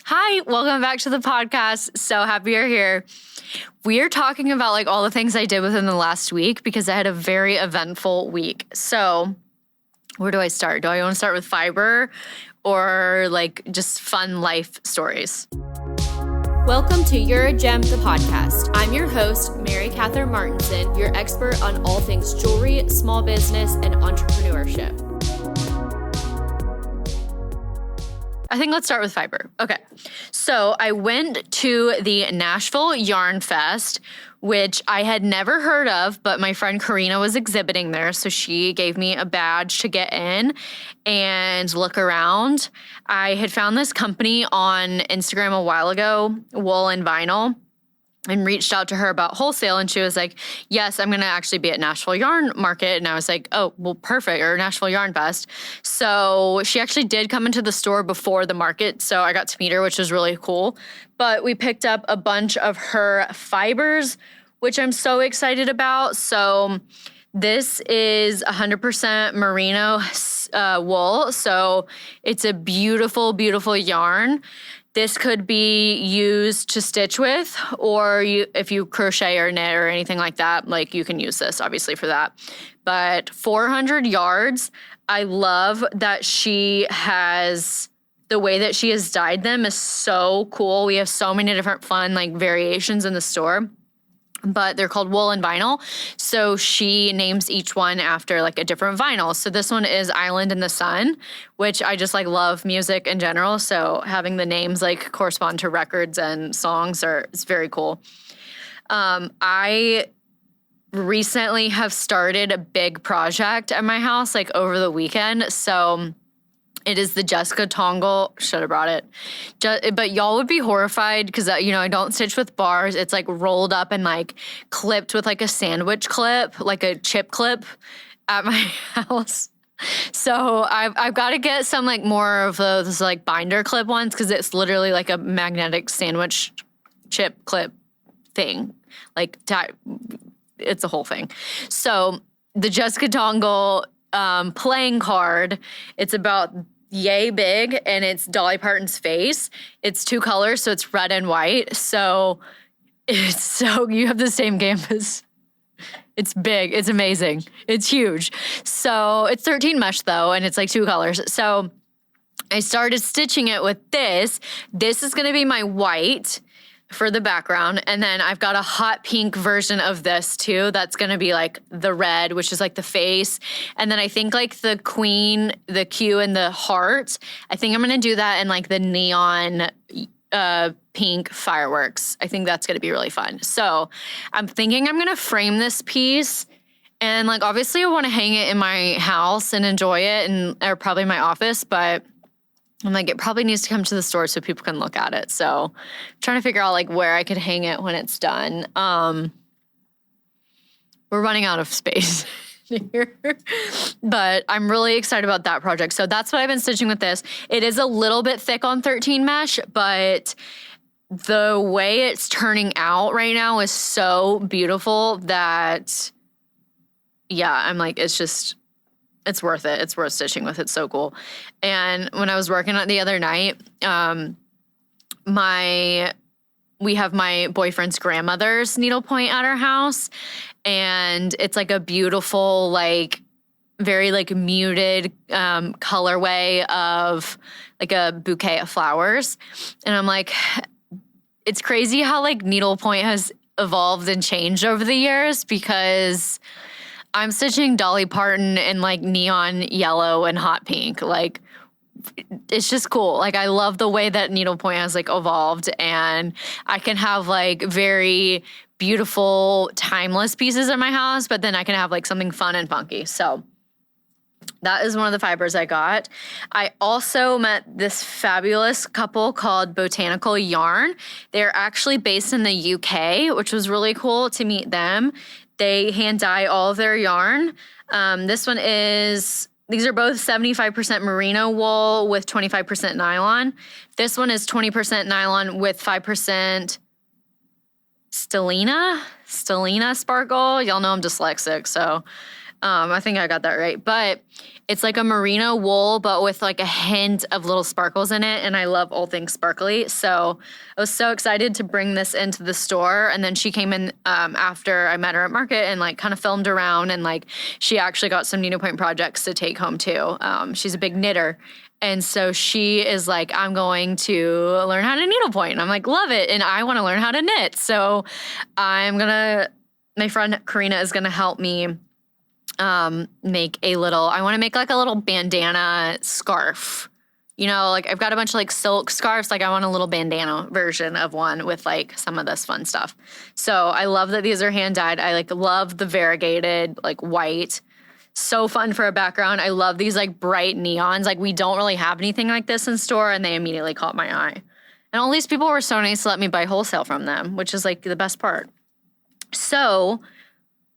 Hi, welcome back to the podcast. So happy you're here. We are talking about like all the things I did within the last week because I had a very eventful week. So where do I start? Do I want to start with fiber or like just fun life stories? Welcome to You're a Gem, the podcast. I'm your host, Mary Catherine Martinson, your expert on all things jewelry, small business, and entrepreneurship. I think let's start with fiber. Okay. So I went to the Nashville Yarn Fest, which I had never heard of, but my friend Karina was exhibiting there. So she gave me a badge to get in and look around. I had found this company on Instagram a while ago, Wool and Vinyl, and reached out to her about wholesale. And she was like, yes, I'm going to actually be at Nashville Yarn Market. And I was like, oh, well, perfect. Or Nashville Yarn Fest. So she actually did come into the store before the market. So I got to meet her, which was really cool. But we picked up a bunch of her fibers, which I'm so excited about. So this is 100% merino wool. So it's a beautiful, beautiful yarn. This could be used to stitch with, or if you crochet or knit or anything like that, like you can use this obviously for that. But 400 yards, I love that she has, the way that she has dyed them is so cool. We have so many different fun like variations in the store. But they're called Wool and Vinyl. So she names each one after like a different vinyl. So this one is Island in the Sun, which I just like love music in general. So having the names like correspond to records and songs it's very cool. I recently have started a big project at my house like over the weekend. So it is the Jessica Tongle. Should have brought it. But y'all would be horrified because, I don't stitch with bars. It's like rolled up and like clipped with like a sandwich clip, like a chip clip at my house. So I've got to get some like more of those like binder clip ones because it's literally like a magnetic sandwich chip clip thing. Like it's a whole thing. So the Jessica Tongle playing card, it's about yay big and it's Dolly Parton's face. It's 2 colors, so it's red and white. So you have the same canvas. It's big. It's amazing. It's huge. So it's 13 mesh though, and it's like 2 colors. So I started stitching it with this. This is going to be my white for the background. And then I've got a hot pink version of this too. That's going to be like the red, which is like the face. And then I think like the queen, the Q and the heart, I think I'm going to do that in like the neon pink fireworks. I think that's going to be really fun. So I'm thinking I'm going to frame this piece. And like, obviously I want to hang it in my house and enjoy it or probably my office, but I'm like, it probably needs to come to the store so people can look at it. So I'm trying to figure out like where I could hang it when it's done. We're running out of space here, but I'm really excited about that project. So that's what I've been stitching with this. It is a little bit thick on 13 mesh, but the way it's turning out right now is so beautiful that, yeah, I'm like, it's worth it. It's worth stitching with. It's so cool. And when I was working on it the other night, we have my boyfriend's grandmother's needlepoint at our house. And it's like a beautiful, like very like muted colorway of like a bouquet of flowers. And I'm like, it's crazy how like needlepoint has evolved and changed over the years because I'm stitching Dolly Parton in like neon yellow and hot pink. Like, it's just cool. Like, I love the way that needlepoint has like evolved, and I can have like very beautiful, timeless pieces in my house, but then I can have like something fun and funky. So that is one of the fibers I got. I also met this fabulous couple called Botanical Yarn. They're actually based in the UK, which was really cool to meet them. They hand dye all of their yarn. These are both 75% merino wool with 25% nylon. This one is 20% nylon with 5% stellina sparkle. Y'all know I'm dyslexic, so I think I got that right. But it's like a merino wool, but with like a hint of little sparkles in it. And I love all things sparkly. So I was so excited to bring this into the store. And then she came in after I met her at market and like kind of filmed around. And like she actually got some needlepoint projects to take home too. She's a big knitter. And so she is like, I'm going to learn how to needlepoint. And I'm like, love it. And I want to learn how to knit. So my friend Karina is going to help me make I want to make like a little bandana scarf. You know, like I've got a bunch of like silk scarves. Like I want a little bandana version of one with like some of this fun stuff. So I love that these are hand dyed. I like love the variegated like white. So fun for a background. I love these like bright neons. Like we don't really have anything like this in store, and they immediately caught my eye. And all these people were so nice to let me buy wholesale from them, which is like the best part. So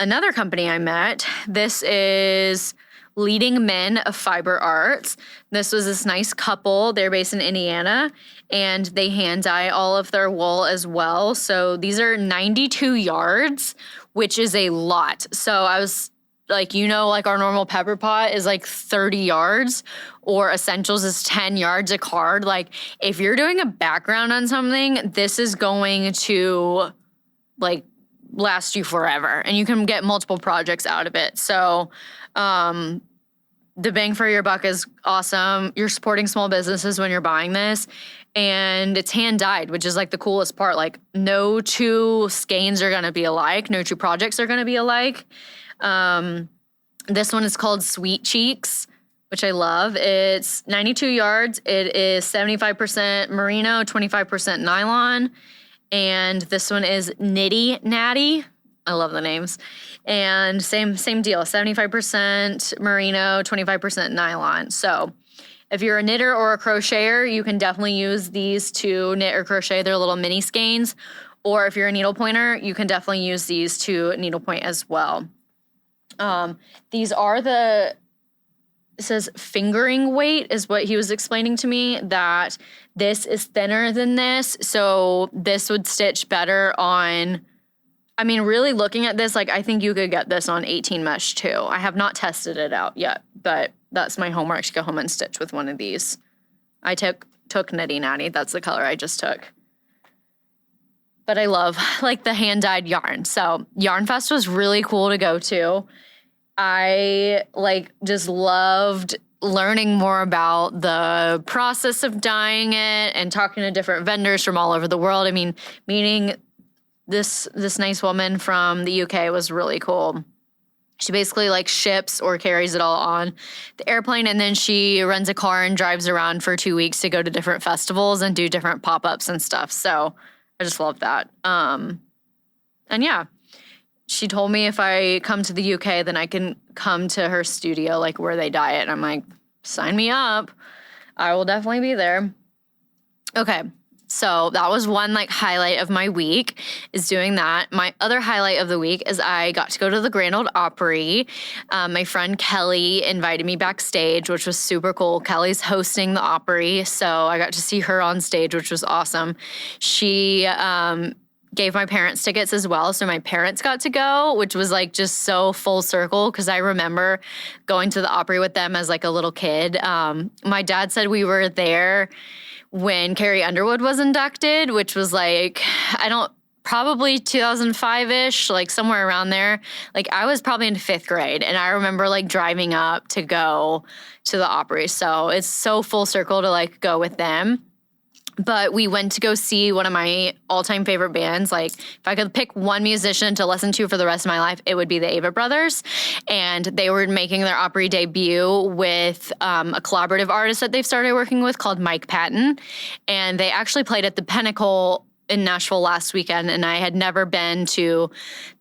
another company I met, this is Leading Men of Fiber Arts. This was this nice couple. They're based in Indiana, and they hand dye all of their wool as well. So these are 92 yards, which is a lot. So I was like, you know, like our normal pepper pot is like 30 yards or Essentials is 10 yards a card. Like if you're doing a background on something, this is going to like last you forever and you can get multiple projects out of it. So the bang for your buck is awesome. You're supporting small businesses when you're buying this, and it's hand dyed, which is like the coolest part. Like no two skeins are going to be alike. No two projects are going to be alike. This one is called Sweet Cheeks, which I love. It's 92 yards. It is 75% merino, 25% nylon. And this one is Nitty Natty. I love the names. And same deal, 75% merino, 25% nylon. So if you're a knitter or a crocheter, you can definitely use these to knit or crochet their little mini skeins. Or if you're a needlepointer, you can definitely use these to needlepoint as well. These are it says fingering weight is what he was explaining to me, that this is thinner than this. So this would stitch better on, I mean, really looking at this, like I think you could get this on 18 mesh too. I have not tested it out yet, but that's my homework to go home and stitch with one of these. I took Nitty Natty. That's the color I just took. But I love like the hand dyed yarn. So Yarn Fest was really cool to go to. I like just loved learning more about the process of dyeing it and talking to different vendors from all over the world. I mean, meeting this nice woman from the UK was really cool. She basically like ships or carries it all on the airplane, and then she rents a car and drives around for 2 weeks to go to different festivals and do different pop-ups and stuff. So I just love that. And yeah. She told me if I come to the UK, then I can come to her studio, like where they dye it. And I'm like, sign me up. I will definitely be there. Okay. So that was one like highlight of my week, is doing that. My other highlight of the week is I got to go to the Grand Ole Opry. My friend Kelly invited me backstage, which was super cool. Kelly's hosting the Opry, so I got to see her on stage, which was awesome. She gave my parents tickets as well, so my parents got to go, which was like just so full circle, because I remember going to the Opry with them as like a little kid. My dad said we were there when Carrie Underwood was inducted, which was like, probably 2005-ish, like somewhere around there. Like I was probably in 5th grade, and I remember like driving up to go to the Opry. So it's so full circle to like go with them. But we went to go see one of my all-time favorite bands. Like, if I could pick one musician to listen to for the rest of my life, it would be the Avett Brothers. And they were making their Opry debut with a collaborative artist that they've started working with called Mike Patton. And they actually played at the Pinnacle in Nashville last weekend, and I had never been to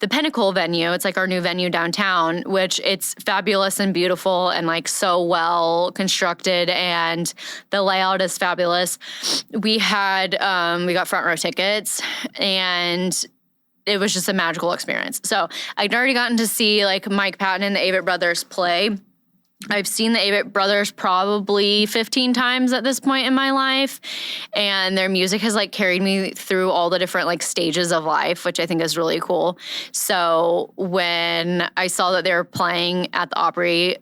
the Pinnacle venue. It's like our new venue downtown, which it's fabulous and beautiful and like so well constructed, and the layout is fabulous. We got front row tickets, and it was just a magical experience. So I'd already gotten to see like Mike Patton and the Avett Brothers play I've seen the Avett Brothers probably 15 times at this point in my life, and their music has like carried me through all the different like stages of life, which I think is really cool. So when I saw that they were playing at the Opry,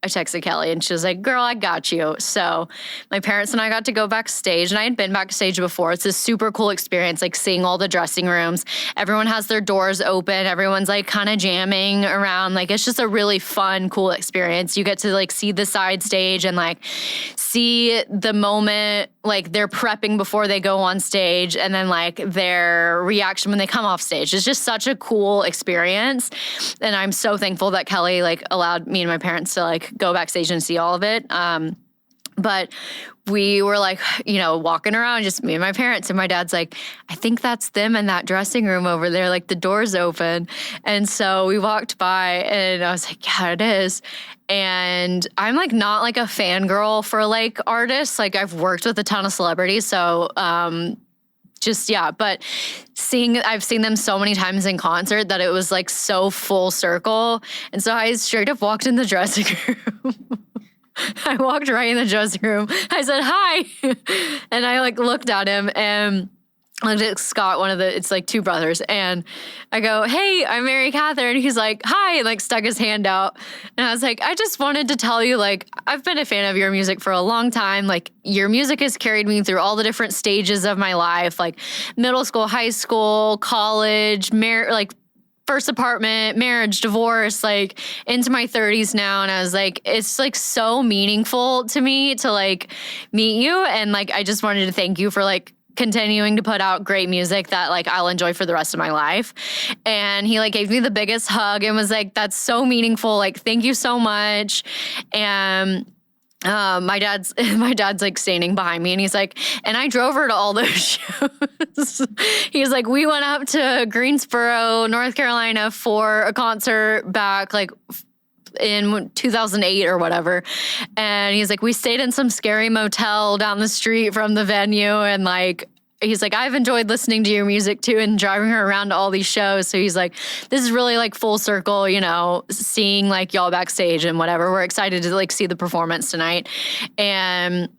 I texted Kelly and she was like, girl, I got you. So my parents and I got to go backstage, and I had been backstage before. It's a super cool experience, like seeing all the dressing rooms. Everyone has their doors open. Everyone's like kind of jamming around. Like it's just a really fun, cool experience. You get to like see the side stage and like see the moment, like they're prepping before they go on stage, and then like their reaction when they come off stage. It's just such a cool experience. And I'm so thankful that Kelly like allowed me and my parents to like go backstage and see all of it. But we were like, you know, walking around, just me and my parents, and my dad's like, I think that's them in that dressing room over there, like the door's open. And so we walked by and I was like, yeah, it is. And I'm like not like a fangirl for like artists. Like I've worked with a ton of celebrities. So but I've seen them so many times in concert that it was like so full circle. And so I straight up walked in the dressing room. I walked right in the dressing room. I said, hi. And I like looked at him and looked at Scott, it's like two brothers. And I go, hey, I'm Mary Catherine. He's like, hi, and like stuck his hand out. And I was like, I just wanted to tell you, like, I've been a fan of your music for a long time. Like your music has carried me through all the different stages of my life, like middle school, high school, college, like first apartment, marriage, divorce, like into my 30s now. And I was like, it's like so meaningful to me to like meet you. And like, I just wanted to thank you for like continuing to put out great music that like I'll enjoy for the rest of my life. And he like gave me the biggest hug and was like, that's so meaningful. Like, thank you so much. And my dad's like standing behind me, and he's like, and I drove her to all those shows. He's like, we went up to Greensboro, North Carolina for a concert back like in 2008 or whatever. And he's like, we stayed in some scary motel down the street from the venue. And like, he's like, I've enjoyed listening to your music too and driving her around to all these shows. So he's like, this is really like full circle, you know, seeing like y'all backstage and whatever. We're excited to like see the performance tonight. And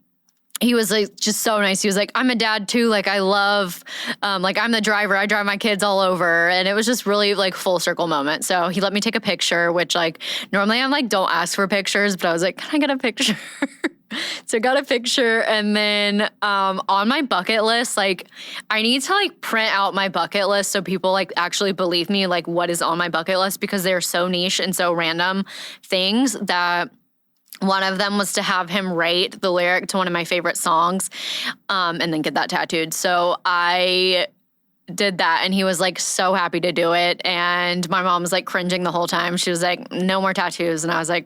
he was like just so nice. He was like, I'm a dad too. Like I love, like I'm the driver. I drive my kids all over. And it was just really like full circle moment. So he let me take a picture, which like normally I'm like, don't ask for pictures, but I was like, can I get a picture? So I got a picture. And then on my bucket list, like I need to like print out my bucket list so people like actually believe me, like what is on my bucket list, because they're so niche and so random things that one of them was to have him write the lyric to one of my favorite songs and then get that tattooed. So I did that, and he was like so happy to do it. And my mom was like cringing the whole time. She was like, no more tattoos. And I was like,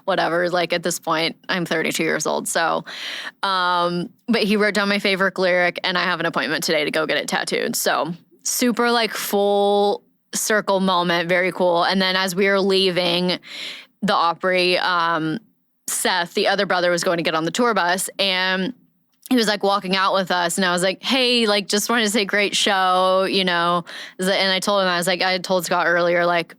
whatever. Like at this point, I'm 32 years old. So, but he wrote down my favorite lyric, and I have an appointment today to go get it tattooed. So super like full circle moment. Very cool. And then as we were leaving the Opry, Seth, the other brother, was going to get on the tour bus, and he was like walking out with us, and I was like, hey, like just wanted to say great show, you know. And I told him, I was like, I had told Scott earlier, like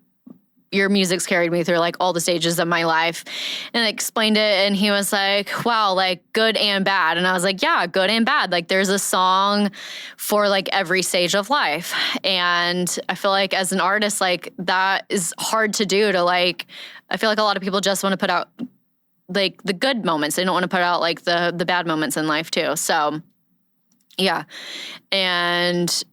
your music's carried me through like all the stages of my life. And I explained it, and he was like, wow, like good and bad. And I was like, yeah, good and bad. Like there's a song for like every stage of life. And I feel like as an artist, like that is hard to do, to like, I feel like a lot of people just want to put out like the good moments. They don't want to put out like the bad moments in life too. So yeah. And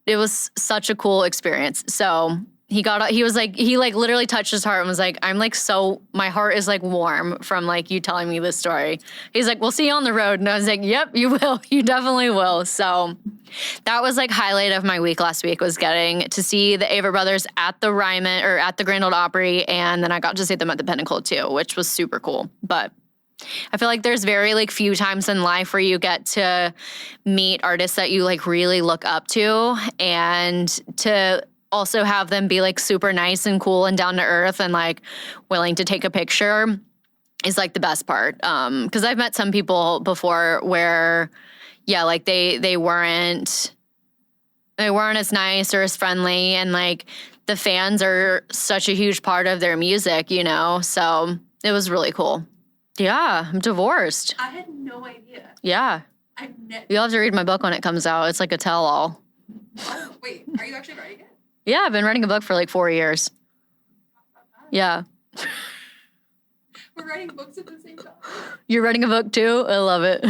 it was such a cool experience. So he was like, he like literally touched his heart and was like, I'm like, so my heart is like warm from like you telling me this story. He's like, we'll see you on the road. And I was like, yep, you will. You definitely will. So that was like highlight of my week last week, was getting to see the Avett Brothers at the Ryman or at the Grand Ole Opry. And then I got to see them at the Pinnacle too, which was super cool. But I feel like there's very like few times in life where you get to meet artists that you like really look up to, and to also have them be like super nice and cool and down to earth and like willing to take a picture is like the best part. Cause I've met some people before where, yeah, like they weren't as nice or as friendly, and like the fans are such a huge part of their music, you know? So It was really cool. Yeah, I'm divorced. I had no idea. Yeah. You'll have to read my book when it comes out. It's like a tell-all. Oh, wait, are you actually writing it? Yeah, I've been writing a book for like 4 years. Yeah. We're writing books at the same time. You're writing a book too? I love it.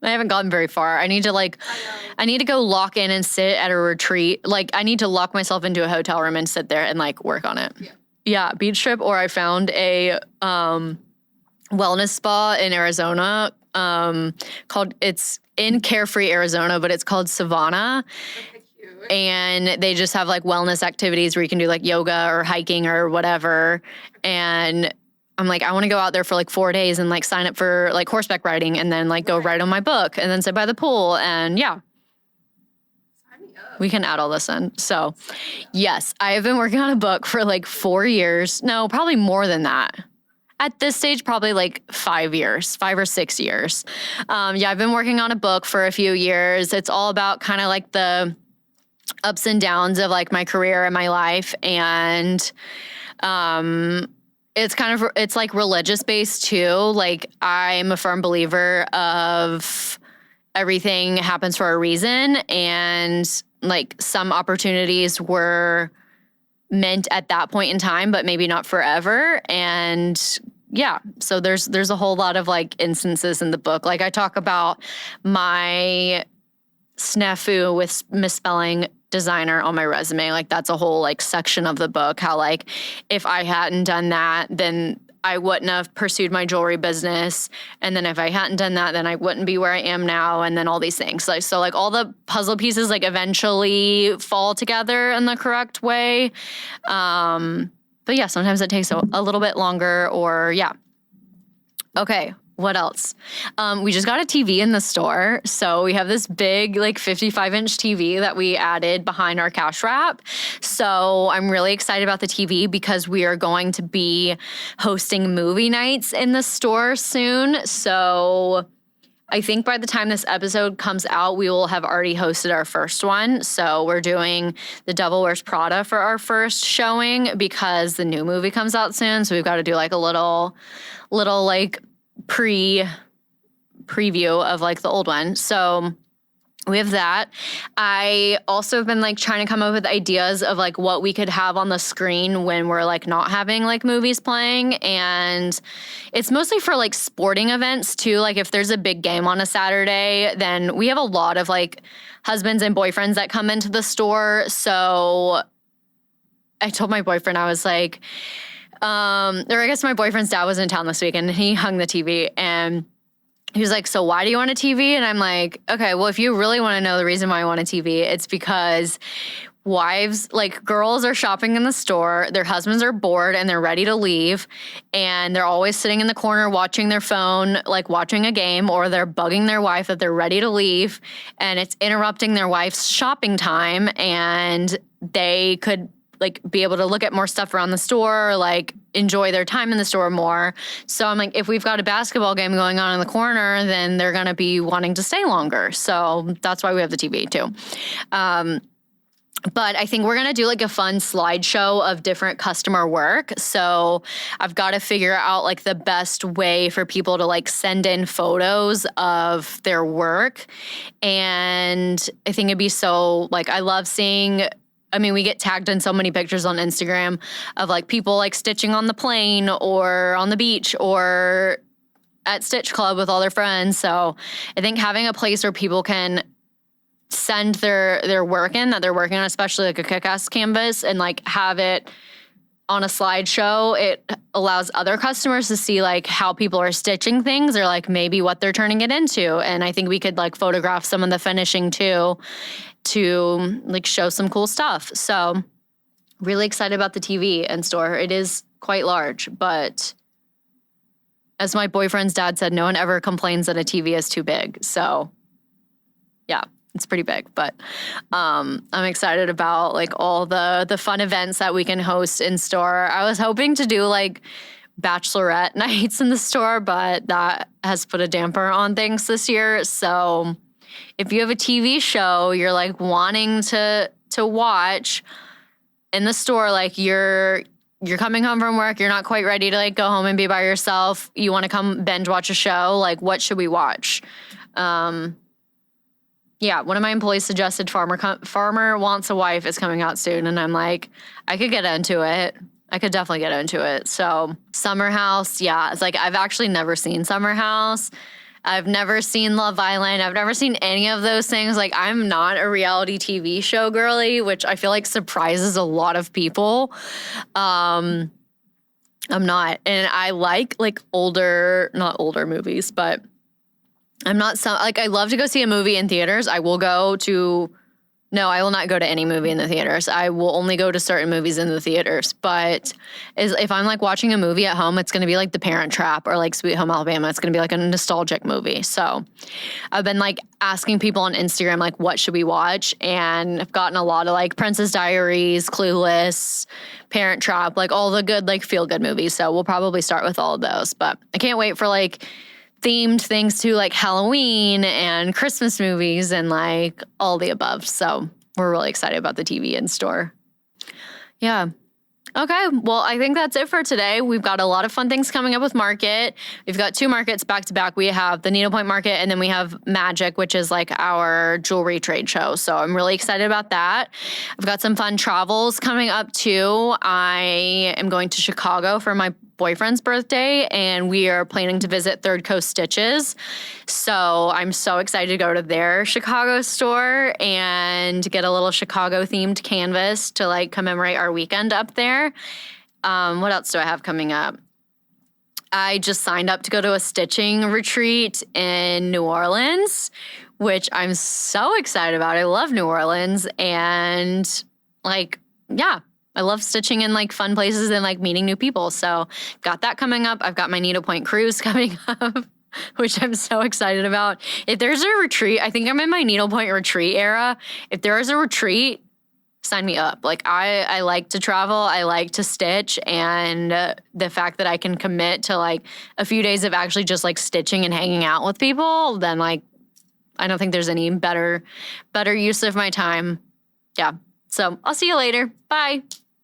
I haven't gotten very far. I need to go lock in and sit at a retreat. Like, I need to lock myself into a hotel room and sit there and like work on it. Yeah, beach trip. Or I found a wellness spa in Arizona it's in Carefree, Arizona, but it's called Savannah. Okay, cute. And they just have like wellness activities where you can do like yoga or hiking or whatever. And I'm like, I want to go out there for like 4 days and like sign up for like horseback riding and then like go write on my book and then sit by the pool. And yeah, Sign me up. we can add all this in. So yes, I have been working on a book for like 4 years. No, probably more than that. At this stage, probably like 5 years, 5 or 6 years. Yeah, I've been working on a book for a few years. It's all about kind of like the ups and downs of like my career and my life. And it's like religious based too. Like, I'm a firm believer of everything happens for a reason. And like some opportunities were meant at that point in time, but maybe not forever. And yeah, so there's a whole lot of like instances in the book. Like, I talk about my snafu with misspelling designer on my resume. Like, that's a whole like section of the book, how like if I hadn't done that, then I wouldn't have pursued my jewelry business. And then if I hadn't done that, then I wouldn't be where I am now. And then all these things. Like, so like all the puzzle pieces like eventually fall together in the correct way. But yeah, sometimes it takes a little bit longer or yeah. Okay. What else? We just got a TV in the store. So we have this big, like 55-inch TV that we added behind our cash wrap. So I'm really excited about the TV because we are going to be hosting movie nights in the store soon. So I think by the time this episode comes out, we will have already hosted our first one. So we're doing The Devil Wears Prada for our first showing because the new movie comes out soon. So we've got to do like a little like preview of like the old one. So we have that. I also have been like trying to come up with ideas of like what we could have on the screen when we're like not having like movies playing. And it's mostly for like sporting events too. Like if there's a big game on a Saturday, then we have a lot of like husbands and boyfriends that come into the store. So I told my boyfriend, I was like, or I guess my boyfriend's dad was in town this week and he hung the TV and he was like, so why do you want a TV? And I'm like, okay, well, if you really want to know the reason why I want a TV, it's because wives, like girls are shopping in the store, their husbands are bored and they're ready to leave. And they're always sitting in the corner watching their phone, like watching a game, or they're bugging their wife that they're ready to leave. And it's interrupting their wife's shopping time. And they could like be able to look at more stuff around the store, or, like enjoy their time in the store more. So I'm like, if we've got a basketball game going on in the corner, then they're going to be wanting to stay longer. So that's why we have the TV too. But I think we're going to do like a fun slideshow of different customer work. So I've got to figure out like the best way for people to like send in photos of their work. And I think it'd be so like, I love seeing, I mean, we get tagged in so many pictures on Instagram of like people like stitching on the plane or on the beach or at Stitch Club with all their friends. So I think having a place where people can send their work in that they're working on, especially like a kick-ass canvas, and like have it on a slideshow, it allows other customers to see like how people are stitching things or like maybe what they're turning it into. And I think we could like photograph some of the finishing too to like show some cool stuff. So really excited about the TV and store. It is quite large, but as my boyfriend's dad said, no one ever complains that a TV is too big. So yeah, it's pretty big, but I'm excited about like all the fun events that we can host in store. I was hoping to do like bachelorette nights in the store, but that has put a damper on things this year. So if you have a TV show you're like wanting to watch in the store, like you're you're coming home from work, you're not quite ready to like go home and be by yourself. You want to come binge watch a show. Like, what should we watch? Yeah, one of my employees suggested Farmer Wants a Wife is coming out soon. And I'm like, I could get into it. I could definitely get into it. So Summer House, yeah. It's like, I've actually never seen Summer House. I've never seen Love Island. I've never seen any of those things. Like, I'm not a reality TV show girly, which I feel like surprises a lot of people. I'm not. And I like not older movies, but I'm not like, I love to go see a movie in theaters. I will not go to any movie in the theaters. I will only go to certain movies in the theaters. But if I'm like watching a movie at home, it's going to be like The Parent Trap or like Sweet Home Alabama. It's going to be like a nostalgic movie. So I've been like asking people on Instagram, like, what should we watch? And I've gotten a lot of like Princess Diaries, Clueless, Parent Trap, like all the good, like feel good movies. So we'll probably start with all of those. But I can't wait for like themed things too, like Halloween and Christmas movies and like all the above. So we're really excited about the TV in store. Yeah. Okay. Well, I think that's it for today. We've got a lot of fun things coming up with Market. We've got 2 markets back to back. We have the Needlepoint Market and then we have Magic, which is like our jewelry trade show. So I'm really excited about that. I've got some fun travels coming up too. I am going to Chicago for my boyfriend's birthday and we are planning to visit Third Coast Stitches. So I'm so excited to go to their Chicago store and get a little Chicago themed canvas to like commemorate our weekend up there. What else do I have coming up? I just signed up to go to a stitching retreat in New Orleans, which I'm so excited about. I love New Orleans and like, yeah. I love stitching in like fun places and like meeting new people. So got that coming up. I've got my Needlepoint cruise coming up, which I'm so excited about. If there's a retreat, I think I'm in my Needlepoint retreat era. If there is a retreat, sign me up. Like I like to travel. I like to stitch. And the fact that I can commit to like a few days of actually just like stitching and hanging out with people, then like, I don't think there's any better use of my time. Yeah. So I'll see you later. Bye.